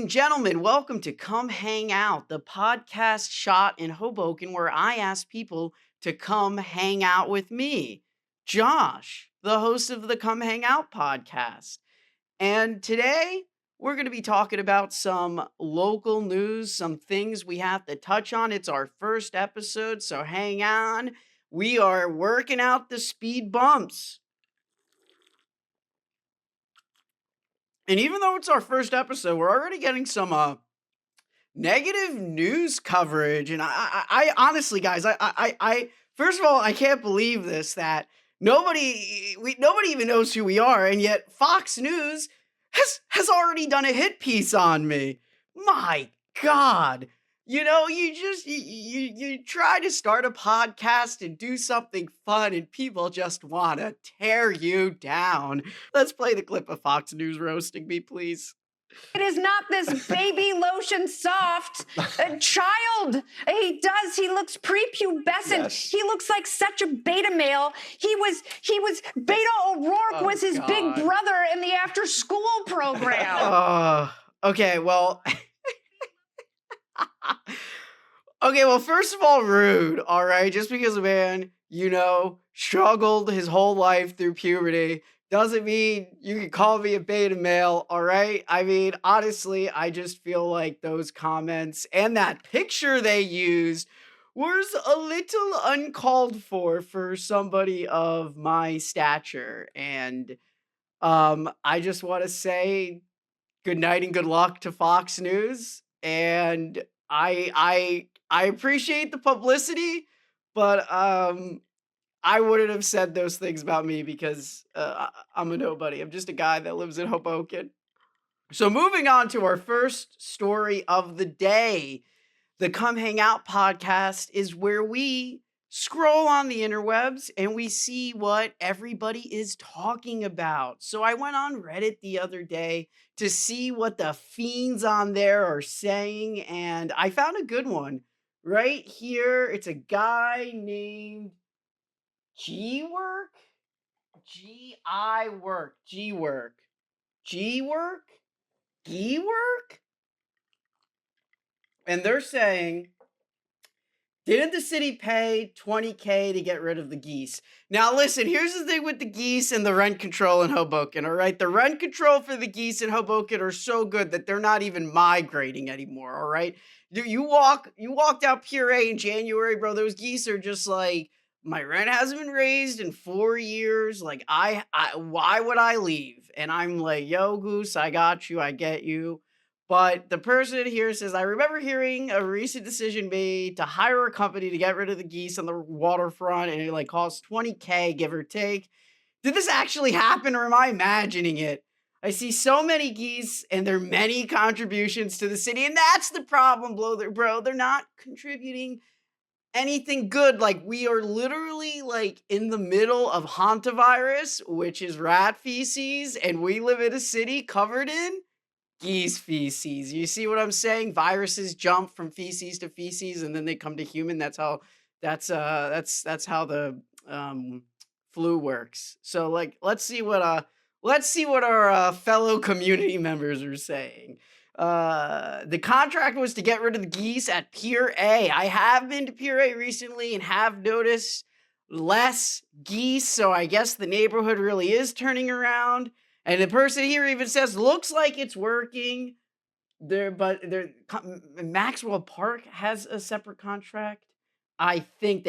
and gentlemen, welcome to Come Hang Out, the podcast shot in Hoboken where I ask people to come hang out with me, Josh, the host of the Come Hang Out podcast. And today we're going to be talking about some local news, some things we have to touch on. It's our first episode, so hang on. We are working out the speed bumps. And even though it's our first episode, we're already getting some negative news coverage. And I honestly, guys, first of all, I can't believe this that nobody even knows who we are, and yet Fox News has already done a hit piece on me. My God. You know, you try to start a podcast and do something fun, and people just want to tear you down. Let's play the clip of Fox News roasting me, please. It is not this baby lotion soft child. He looks prepubescent. Yes. He looks like such a beta male. He was Beta O'Rourke was his big brother in the after school program. Okay, well. Okay, well, first of all, rude, all right? Just because a man, struggled his whole life through puberty doesn't mean you can call me a beta male, all right? I mean, honestly, I just feel like those comments and that picture they used was a little uncalled for somebody of my stature. And I just want to say good night and good luck to Fox News. And I appreciate the publicity, but I wouldn't have said those things about me because I'm a nobody. I'm just a guy that lives in Hoboken. So moving on to our first story of the day, the Come Hang Out podcast is where we scroll on the interwebs and we see what everybody is talking about. So I went on Reddit the other day to see what the fiends on there are saying, and I found a good one right here. It's a guy named G-Work? G-I-Work. G-Work. G-Work? G-Work? And they're saying, didn't the city pay $20K to get rid of the geese? Now, listen, here's the thing with the geese and the rent control in Hoboken, all right? The rent control for the geese in Hoboken are so good that they're not even migrating anymore, all right? You walked out Pier A in January, bro. Those geese are just like, my rent hasn't been raised in 4 years. Like, why would I leave? And I'm like, yo, Goose, I got you. I get you. But the person here says, I remember hearing a recent decision made to hire a company to get rid of the geese on the waterfront, and it costs $20K, give or take. Did this actually happen, or am I imagining it? I see so many geese and their many contributions to the city, and that's the problem, bro. They're not contributing anything good. Like, we are literally in the middle of hantavirus, which is rat feces, and we live in a city covered in geese feces. You see what I'm saying? Viruses jump from feces to feces, and then they come to human. That's how the flu works. So let's see what our fellow community members are saying. The contract was to get rid of the geese at Pier A. I have been to Pier A recently and have noticed less geese, so I guess the neighborhood really is turning around. And the person here even says, looks like it's working. Maxwell Park has a separate contract. I think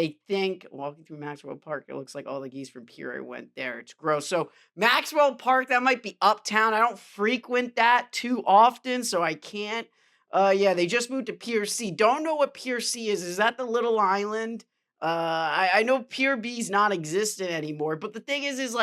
walking through Maxwell Park, it looks like all the geese from Pier A went there. It's gross. So Maxwell Park, that might be uptown. I don't frequent that too often, so I can't. Yeah, they just moved to Pier C. Don't know what Pier C is. Is that the little island? I know Pier B is not existent anymore. But the thing is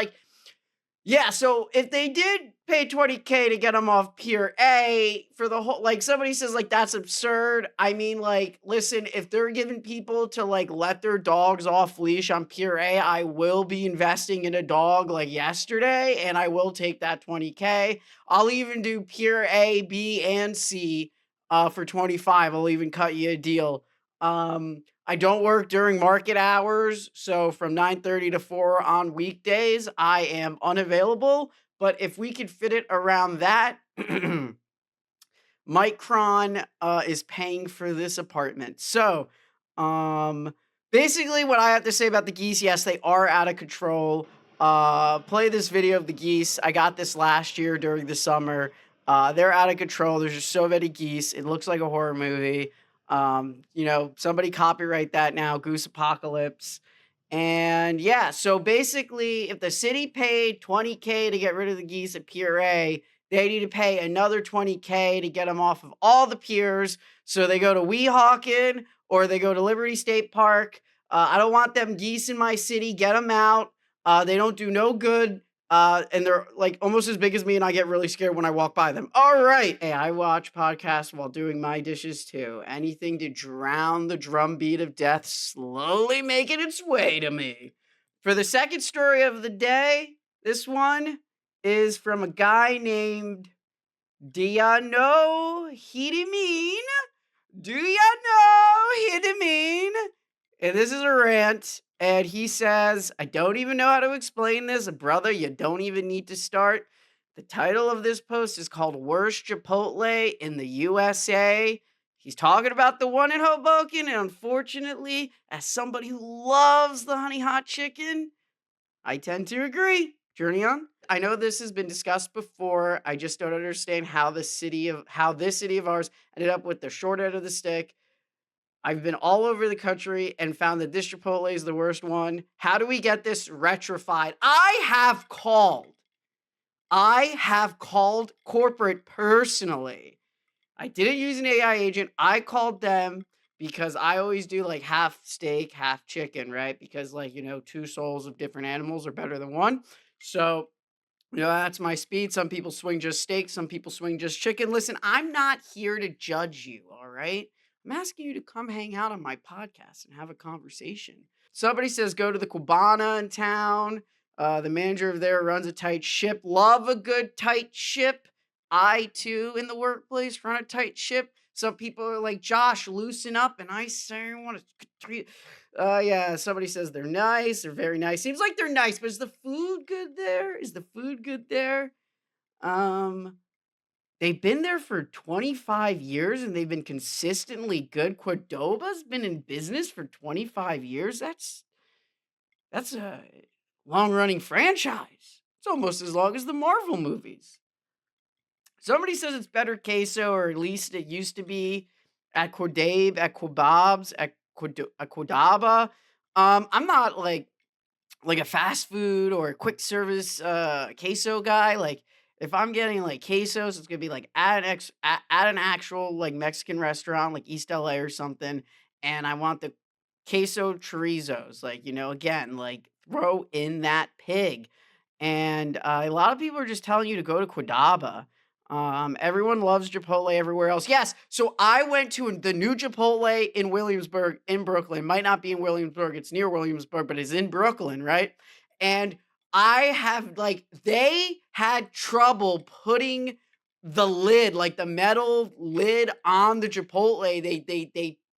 yeah, so if they did pay $20K to get them off Pier A for the whole, somebody says, that's absurd. I mean, listen, if they're giving people to, let their dogs off leash on Pier A, I will be investing in a dog, yesterday, and I will take that $20K. I'll even do Pier A, B, and C for $25. I'll even cut you a deal. I don't work during market hours, so from 9:30 to 4 on weekdays, I am unavailable. But if we could fit it around that, Micron is paying for this apartment. So, basically, what I have to say about the geese, yes, they are out of control. Play this video of the geese. I got this last year during the summer. They're out of control. There's just so many geese. It looks like a horror movie. Somebody copyright that now, Goose Apocalypse. And yeah, so basically, if the city paid $20K to get rid of the geese at Pier A, they need to pay another $20K to get them off of all the piers. So they go to Weehawken or they go to Liberty State Park. I don't want them geese in my city. Get them out. They don't do no good. And they're like almost as big as me, and I get really scared when I walk by them. All right. Hey, I watch podcasts while doing my dishes too. Anything to drown the drumbeat of death slowly making its way to me. For the second story of the day, this one is from a guy named Do Ya Know Hidimine? Do ya know Hidimine? And this is a rant. And he says, I don't even know how to explain this. Brother, you don't even need to start. The title of this post is called Worst Chipotle in the USA. He's talking about the one in Hoboken. And unfortunately, as somebody who loves the honey hot chicken, I tend to agree. Journey on. I know this has been discussed before. I just don't understand how this city of ours ended up with the short end of the stick. I've been all over the country and found that this Chipotle is the worst one. How do we get this rectified? I have called corporate personally. I didn't use an AI agent. I called them because I always do like half steak, half chicken, right? Because two souls of different animals are better than one. So, that's my speed. Some people swing just steak. Some people swing just chicken. Listen, I'm not here to judge you, all right? I'm asking you to come hang out on my podcast and have a conversation. Somebody says go to the Cubana in town. The manager of there runs a tight ship. Love a good tight ship. I, too, in the workplace, run a tight ship. Some people are like, Josh, loosen up. And I say, I want to treat. Yeah, somebody says they're nice. They're very nice. Seems like they're nice, but is the food good there? Is the food good there? They've been there for 25 years and they've been consistently good. Cordoba's been in business for 25 years. That's a long-running franchise. It's almost as long as the Marvel movies. Somebody says it's better queso, or at least it used to be at Cordabe, at Quababs, at Quadaba. I'm not like a fast food or a quick service queso guy. Like if I'm getting like quesos, it's gonna be like at an actual like Mexican restaurant, like East LA or something. And I want the queso chorizos, like again, like throw in that pig. And a lot of people are just telling you to go to Quadaba. Everyone loves Chipotle everywhere else. Yes, so I went to the new Chipotle in Williamsburg, in Brooklyn. Might not be in Williamsburg, it's near Williamsburg, but it's in Brooklyn, right? And they had trouble putting the lid, like the metal lid on the Chipotle.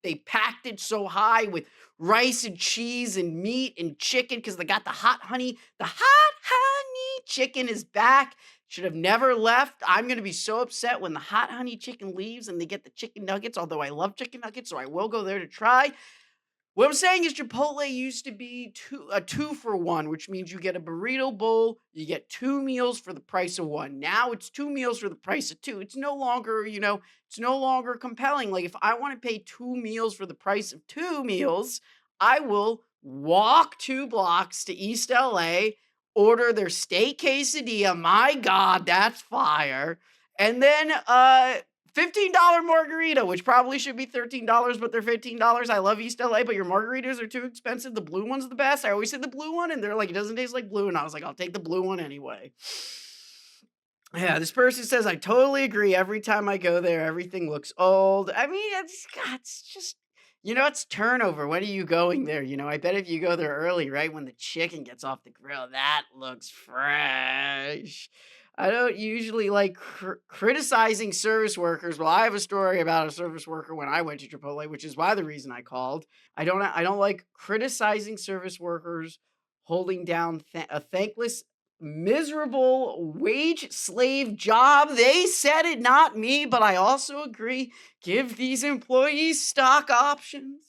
They packed it so high with rice and cheese and meat and chicken because they got the hot honey. The hot honey chicken is back. Should have never left. I'm going to be so upset when the hot honey chicken leaves and they get the chicken nuggets, although I love chicken nuggets, so I will go there to try. What I'm saying is Chipotle used to be a 2-for-1, which means you get a burrito bowl, you get 2 meals for the price of 1. Now it's 2 meals for the price of 2. It's no longer, it's no longer compelling. Like if I want to pay 2 meals for the price of 2 meals, I will walk 2 blocks to East LA, order their steak quesadilla. My God, that's fire. And then $15 margarita, which probably should be $13, but they're $15. I love East LA, but your margaritas are too expensive. The blue one's the best. I always say the blue one, and they're like, it doesn't taste like blue. And I was like, I'll take the blue one anyway. Yeah, this person says, I totally agree. Every time I go there, everything looks old. I mean, it's just, it's turnover. When are you going there? I bet if you go there early, right, when the chicken gets off the grill, that looks fresh. I don't usually like criticizing service workers. Well, I have a story about a service worker when I went to Chipotle, which is why the reason I called. I don't like criticizing service workers holding down a thankless miserable wage slave job. They said it, not me, but I also agree. Give these employees stock options.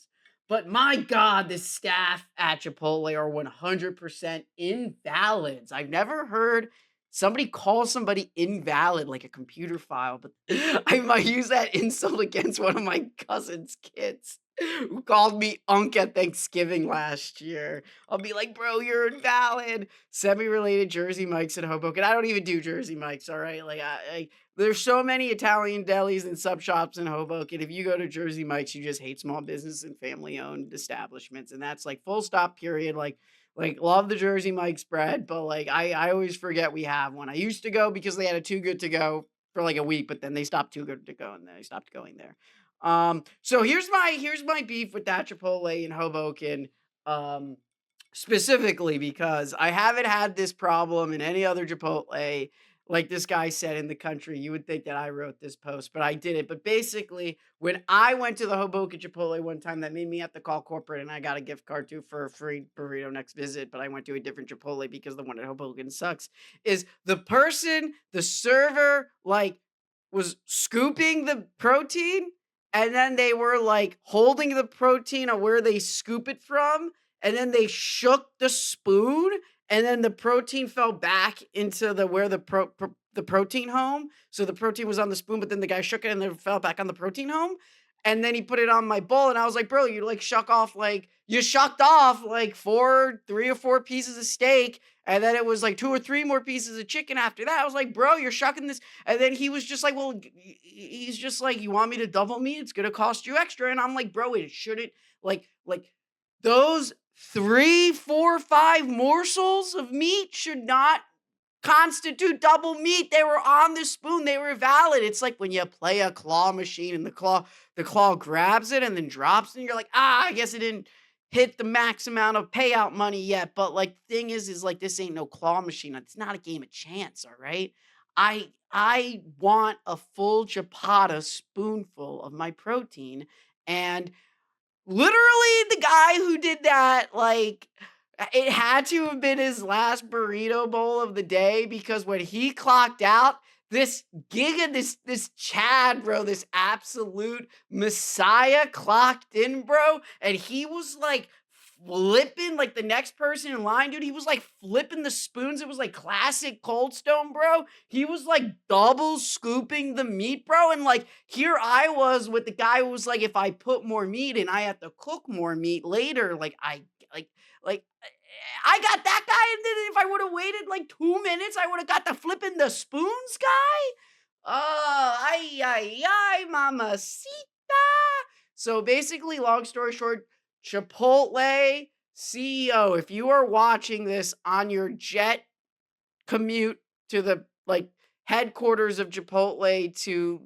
But my God, the staff at Chipotle are 100% invalids. I've never heard somebody call somebody invalid like a computer file, but I might use that insult against one of my cousin's kids who called me Unk at Thanksgiving last year. I'll be like, bro, you're invalid. Semi-related Jersey Mike's in Hoboken. I don't even do Jersey Mike's, all right? There's so many Italian delis and sub shops in Hoboken. If you go to Jersey Mike's, you just hate small business and family-owned establishments, and that's like full stop. Period. Love the Jersey Mike's bread, but I always forget we have one. I used to go because they had a Too Good to Go for like a week, but then they stopped Too Good to Go and then I stopped going there. So here's my beef with that Chipotle in Hoboken. Um, Specifically because I haven't had this problem in any other Chipotle, like this guy said, in the country. You would think that I wrote this post, but I didn't. But basically, when I went to the Hoboken Chipotle one time, that made me have to call corporate, and I got a gift card too for a free burrito next visit. But I went to a different Chipotle because the one at Hoboken sucks. Is the server, was scooping the protein, and then they were like holding the protein on where they scoop it from, and then they shook the spoon, and then the protein fell back into the protein home. So the protein was on the spoon, but then the guy shook it and then it fell back on the protein home. And then he put it on my bowl, and I was like, bro, you shucked off like 3 or 4 pieces of steak, and then it was like 2 or 3 more pieces of chicken after that. I was like, bro, you're shucking this. And then he was just like, well, he's just like, you want me to double meat? It's gonna cost you extra. And I'm like, bro, it shouldn't like those 3, 4, 5 morsels of meat should not constitute double meat. They were on the spoon. They were valid. It's like when you play a claw machine and the claw grabs it and then drops it, and you're like, I guess it didn't hit the max amount of payout money yet. But like, thing is like, this ain't no claw machine. It's not a game of chance, all right? I want a full ciabatta spoonful of my protein, and literally, the guy who did that, it had to have been his last burrito bowl of the day, because when he clocked out, this Chad, bro, this absolute messiah clocked in, bro, and he was like flipping like the next person in line, dude. He was like flipping the spoons. It was like classic Cold Stone, bro. He was like double scooping the meat, bro. And like, here I was with the guy who was like, if I put more meat in, I have to cook more meat later. Like I got that guy, and then if I would have waited like 2 minutes, I would have got the flipping the spoons guy. Oh, ay, mamacita. So basically, long story short, Chipotle CEO, if you are watching this on your jet commute to the headquarters of Chipotle, to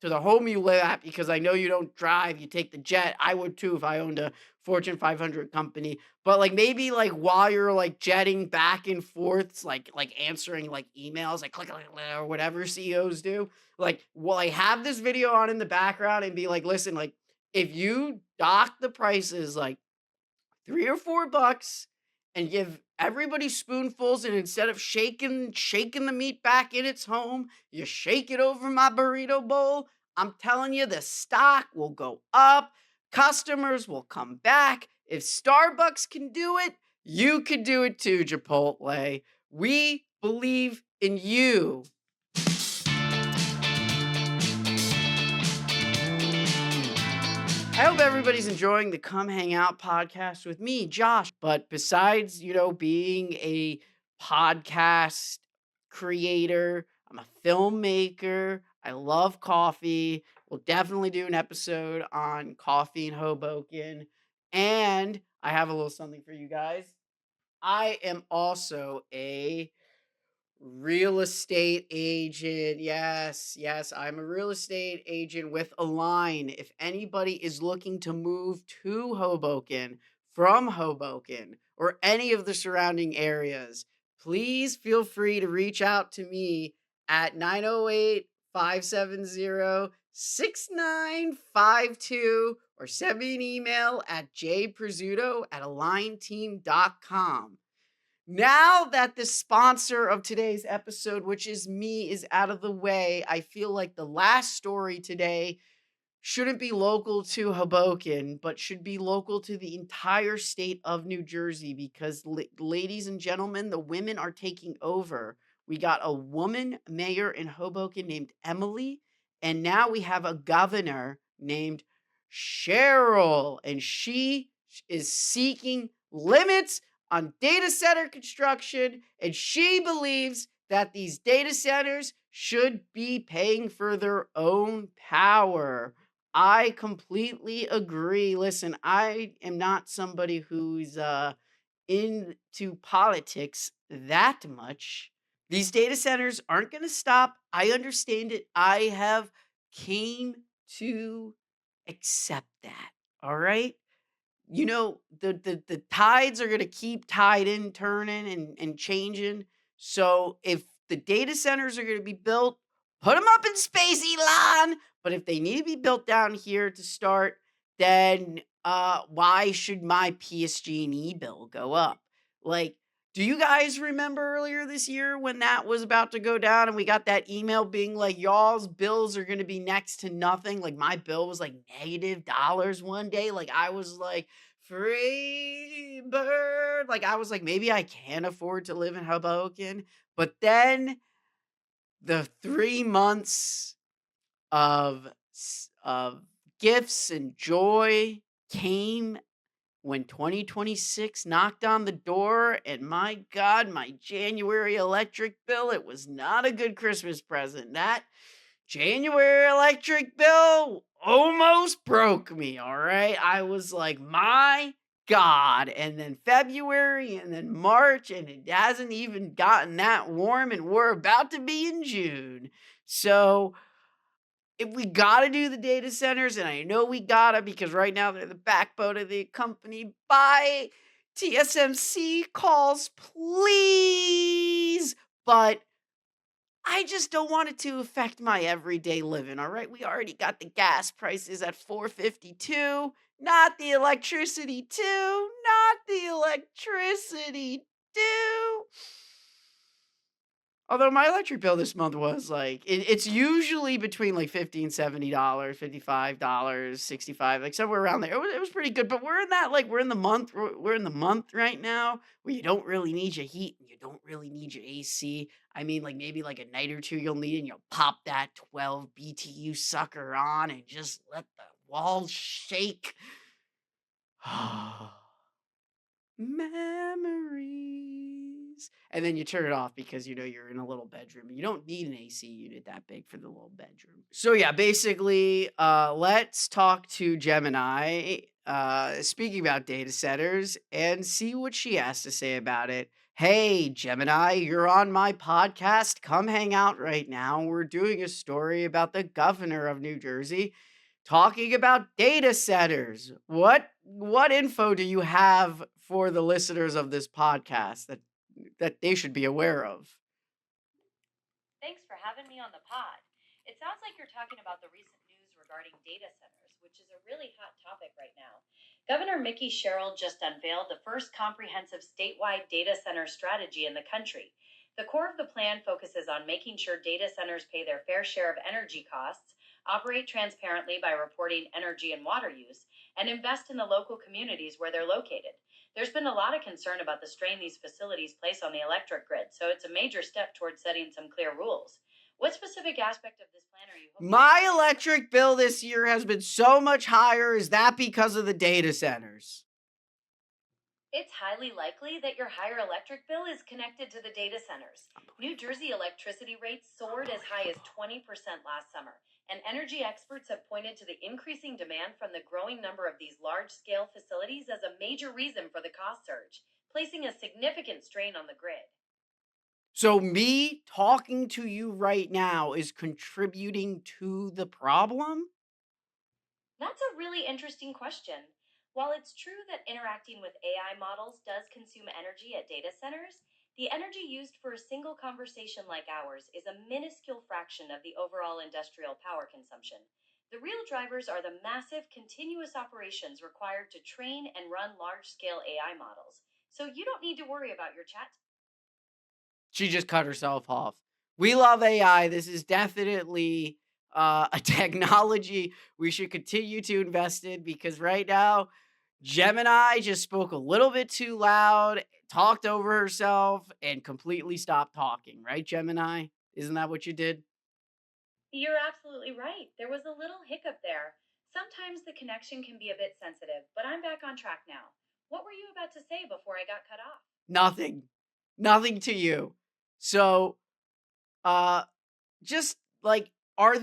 the home you live at, because I know you don't drive, you take the jet. I would too if I owned a Fortune 500 company. But maybe while you're jetting back and forth, answering emails, click, click, click, or whatever CEOs do, have this video on in the background and be like, listen, if you dock the prices 3 or 4 bucks and give everybody spoonfuls, and instead of shaking the meat back in its home, you shake it over my burrito bowl, I'm telling you, the stock will go up. Customers will come back. If Starbucks can do it, you could do it too, Chipotle. We believe in you. I hope everybody's enjoying the Come Hang Out podcast with me, Josh. But besides, being a podcast creator, I'm a filmmaker. I love coffee. We'll definitely do an episode on coffee in Hoboken. And I have a little something for you guys. I am also a real estate agent. Yes, I'm a real estate agent with a line. If anybody is looking to move to Hoboken from Hoboken or any of the surrounding areas, please feel free to reach out to me at 908-570-6952 or send me an email at jpresuto@alignteam.com. Now that the sponsor of today's episode, which is me, is out of the way, I feel like the last story today shouldn't be local to Hoboken, but should be local to the entire state of New Jersey because, ladies and gentlemen, the women are taking over. We got a woman mayor in Hoboken named Emily, and now we have a governor named Cheryl, and she is seeking limits on data center construction, and she believes that these data centers should be paying for their own power. I completely agree. Listen, I am not somebody who's into politics that much. These data centers aren't going to stop. I understand it. I have came to accept that. All right? You know, the tides are gonna keep tiding, turning, and changing. So if the data centers are gonna be built, put them up in space, Elon. But if they need to be built down here to start, then why should my PSG&E bill go up? Like, do you guys remember earlier this year when that was about to go down and we got that email being like, y'all's bills are going to be next to nothing? Like, my bill was like negative dollars one day. Like, I was like, free bird. Like, I was like, maybe I can afford to live in Hoboken. But then the 3 months of gifts and joy came when 2026 knocked on the door, and my God, my January electric bill, it was not a good Christmas present. That January electric bill almost broke me, all right? I was like, my God. And then February and then March, and it hasn't even gotten that warm, and we're about to be in June. So if we gotta do the data centers, and I know we gotta because right now they're the backbone of the company, buy TSMC calls, please. But I just don't want it to affect my everyday living, all right? We already got the gas prices at 452, not the electricity too, not the electricity too. Although my electric bill this month was like it's usually between like $50 and $70, $55, 65, like somewhere around there. It was pretty good, but we're in that like we're in the month right now where you don't really need your heat and you don't really need your AC. I mean, like maybe like a night or two you'll need it and you'll pop that 12 BTU sucker on and just let the walls shake. Memories. And then you turn it off because you know you're in a little bedroom. You don't need an AC unit that big for the little bedroom. So yeah, basically, let's talk to Gemini. Speaking about data centers and see what she has to say about it. Hey, Gemini, you're on my podcast. Come hang out right now. We're doing a story about the governor of New Jersey talking about data centers. What info do you have for the listeners of this podcast that they should be aware of? Thanks for having me on the pod. It sounds like you're talking about the recent news regarding data centers, which is a really hot topic right now. Governor Mickey Sherrill just unveiled the first comprehensive statewide data center strategy in the country. The core of the plan focuses on making sure data centers pay their fair share of energy costs, operate transparently by reporting energy and water use, and invest in the local communities where they're located. There's been a lot of concern about the strain these facilities place on the electric grid, so it's a major step towards setting some clear rules. What specific aspect of this plan are you hoping? My electric bill this year has been so much higher. Is that because of the data centers? It's highly likely that your higher electric bill is connected to the data centers. New Jersey electricity rates soared as high as 20% last summer, and energy experts have pointed to the increasing demand from the growing number of these large scale facilities as a major reason for the cost surge, placing a significant strain on the grid. So me talking to you right now is contributing to the problem? That's a really interesting question. While it's true that interacting with AI models does consume energy at data centers, the energy used for a single conversation like ours is a minuscule fraction of the overall industrial power consumption. The real drivers are the massive continuous operations required to train and run large scale AI models. So you don't need to worry about your chat. She just cut herself off. We love AI. This is definitely a technology we should continue to invest in because right now, Gemini just spoke a little bit too loud, talked over herself, and completely stopped talking. Right, Gemini? Isn't that what you did? You're absolutely right. There was a little hiccup there. Sometimes the connection can be a bit sensitive, but I'm back on track now. What were you about to say before I got cut off? Nothing. Nothing to you. So, uh, just like are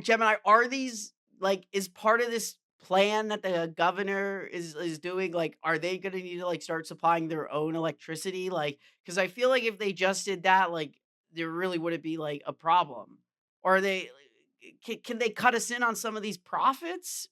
Gemini, are these like is part of this plan that the governor is doing, like are they going to need to like start supplying their own electricity, like cuz I feel like if they just did that, like there really wouldn't be like a problem. Or are they can they cut us in on some of these profits?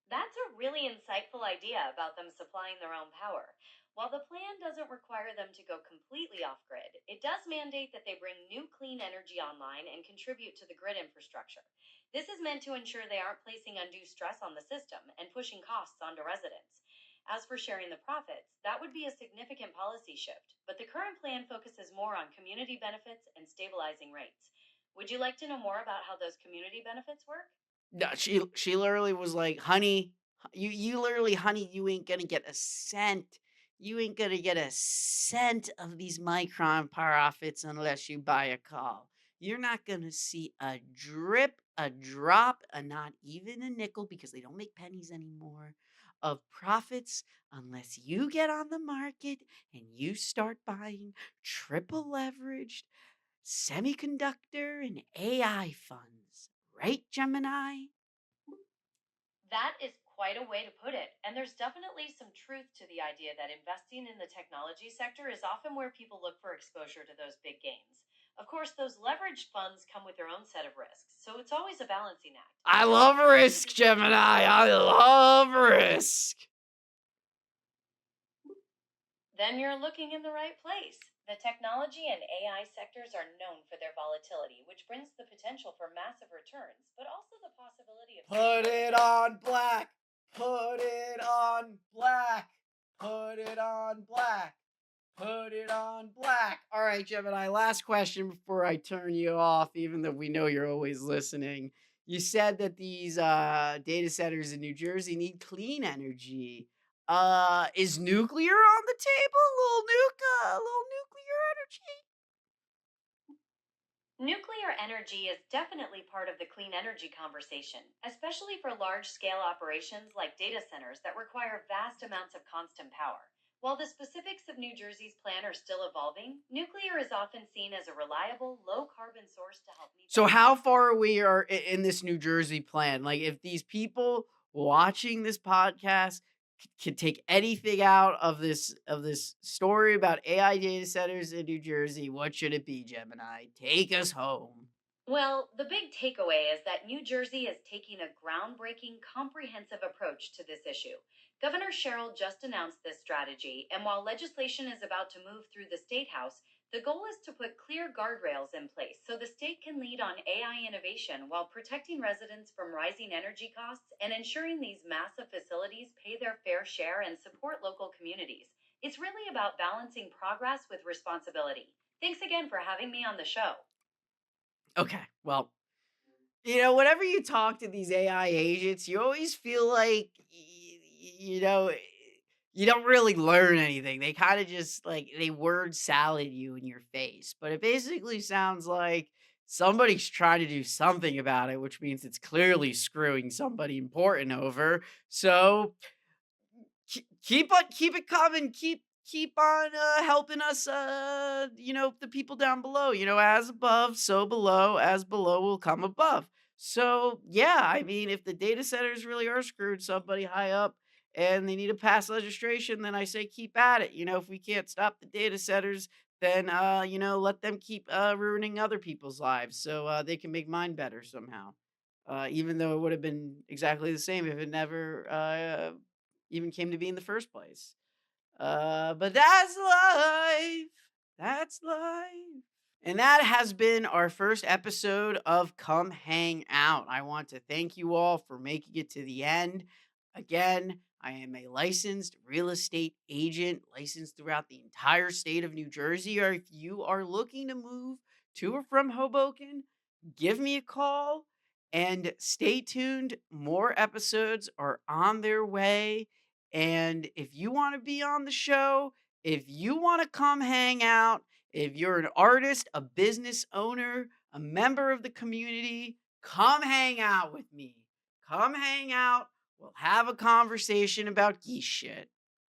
That's a really insightful idea about them supplying their own power. While the plan doesn't require them to go completely off grid, it does mandate that they bring new clean energy online and contribute to the grid infrastructure. This is meant to ensure they aren't placing undue stress on the system and pushing costs onto residents. As for sharing the profits, that would be a significant policy shift, but the current plan focuses more on community benefits and stabilizing rates. Would you like to know more about how those community benefits work? No, she literally was like, "Honey, you literally, honey, you ain't gonna get a cent. You ain't gonna get a cent of these micron profits unless you buy a call. You're not gonna see a drip, a drop, not even a nickel because they don't make pennies anymore of profits unless you get on the market and you start buying triple leveraged semiconductor and AI funds." Right, Gemini? That is quite a way to put it. And there's definitely some truth to the idea that investing in the technology sector is often where people look for exposure to those big gains. Of course, those leveraged funds come with their own set of risks, so it's always a balancing act. I Just like love investing risk, in Gemini. I love risk. then you're looking in the right place. The technology and AI sectors are known for their volatility, which brings the potential for massive returns, but also the possibility of Put it on black. Put it on black. Put it on black. Put it on black. All right, Gemini, last question before I turn you off, even though we know you're always listening. You said that these data centers in New Jersey need clean energy. Is nuclear on the table? A little nuclear energy? Nuclear energy is definitely part of the clean energy conversation, especially for large scale operations like data centers that require vast amounts of constant power. While the specifics of New Jersey's plan are still evolving, nuclear is often seen as a reliable, low carbon source to help meet So that how demand. far we are in this New Jersey plan? Like if these people watching this podcast can take anything out of this story about AI data centers in New Jersey, what should it be, Gemini? Take us home. Well, the big takeaway is that New Jersey is taking a groundbreaking, comprehensive approach to this issue. Governor Sherrill just announced this strategy, and while legislation is about to move through the State House, the goal is to put clear guardrails in place so the state can lead on AI innovation while protecting residents from rising energy costs and ensuring these massive facilities pay their fair share and support local communities. It's really about balancing progress with responsibility. Thanks again for having me on the show. Okay, well, whenever you talk to these AI agents, you always feel like, you don't really learn anything. They kind of just like they word salad you in your face. But it basically sounds like somebody's trying to do something about it, which means it's clearly screwing somebody important over. So keep it coming. Keep on helping us. The people down below. As above, so below. As below will come above. So yeah, I mean, if the data centers really are screwed somebody high up and they need to pass legislation, then I say keep at it. If we can't stop the data centers, then let them keep ruining other people's lives so they can make mine better somehow. Even though it would have been exactly the same if it never even came to be in the first place. But that's life. That's life. And that has been our first episode of Come Hang Out. I want to thank you all for making it to the end. Again, I am a licensed real estate agent, licensed throughout the entire state of New Jersey. Or if you are looking to move to or from Hoboken, give me a call and stay tuned. More episodes are on their way. And if you want to be on the show, if you want to come hang out, if you're an artist, a business owner, a member of the community, come hang out with me. Come hang out. We'll have a conversation about geese shit.